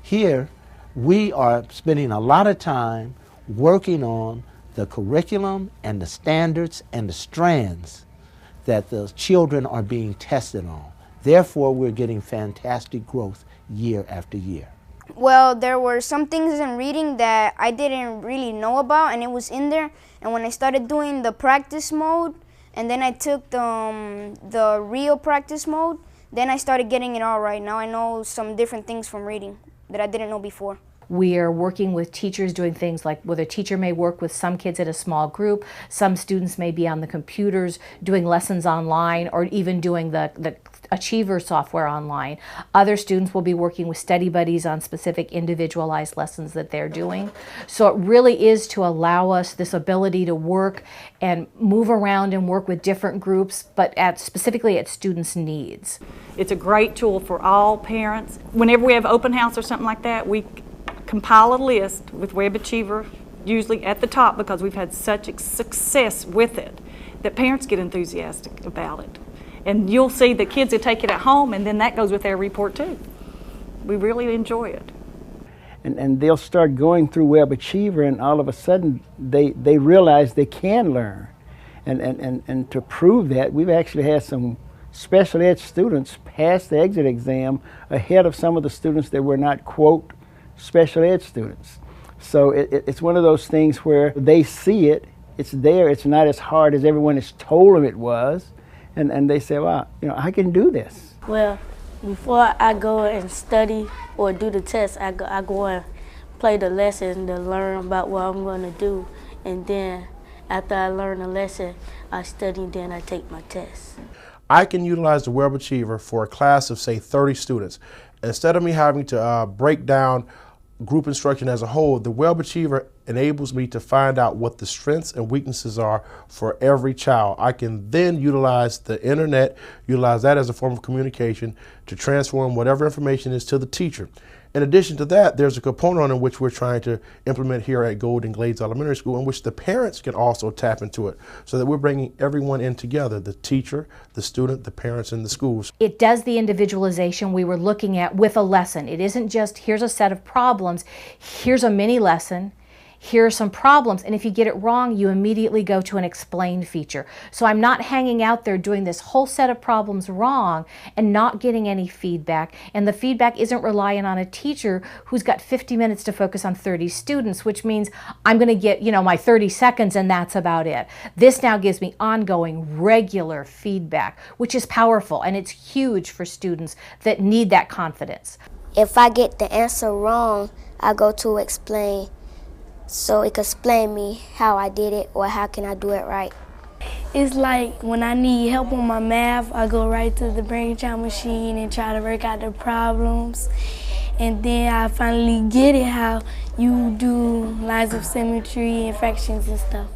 Here, we are spending a lot of time working on the curriculum and the standards and the strands that the children are being tested on. Therefore, we're getting fantastic growth year after year. Well, there were some things in reading that I didn't really know about, and it was in there. And when I started doing the practice mode, and then I took the real practice mode, then I started getting it all right. Now I know some different things from reading that I didn't know before. We are working with teachers doing things like where the teacher may work with some kids in a small group, some students may be on the computers doing lessons online or even doing the Achiever software online. Other students will be working with study buddies on specific individualized lessons that they're doing. So it really is to allow us this ability to work and move around and work with different groups, but specifically at students' needs. It's a great tool for all parents. Whenever we have open house or something like that, we compile a list with Web Achiever, usually at the top because we've had such success with it, that parents get enthusiastic about it. And you'll see the kids that take it at home, and then that goes with their report too. We really enjoy it. And they'll start going through Web Achiever, and all of a sudden they realize they can learn. And to prove that, we've actually had some special ed students pass the exit exam ahead of some of the students that were not, quote, special ed students. So it's one of those things where they see it, it's there, it's not as hard as everyone has told them it was. And they say, wow, you know, I can do this. Well, before I go and study or do the test, I go and play the lesson to learn about what I'm going to do. And then after I learn the lesson, I study, then I take my test. I can utilize the Web Achiever for a class of, say, 30 students. Instead of me having to break down group instruction as a whole, the Web Achiever enables me to find out what the strengths and weaknesses are for every child. I can then utilize the internet, utilize that as a form of communication to transform whatever information is to the teacher. In addition to that, there's a component in which we're trying to implement here at Golden Glades Elementary School in which the parents can also tap into it, so that we're bringing everyone in together, the teacher, the student, the parents, and the schools. It does the individualization we were looking at with a lesson. It isn't just here's a set of problems, here's a mini lesson, here are some problems, and if you get it wrong, you immediately go to an explained feature. So I'm not hanging out there doing this whole set of problems wrong and not getting any feedback, and the feedback isn't relying on a teacher who's got 50 minutes to focus on 30 students, which means I'm going to get, you know, my 30 seconds and that's about it. This now gives me ongoing, regular feedback, which is powerful, and it's huge for students that need that confidence. If I get the answer wrong, I go to explain, so it can explain me how I did it or how can I do it right. It's like when I need help on my math, I go right to the brainchild machine and try to work out the problems. And then I finally get it how you do lines of symmetry and fractions and stuff.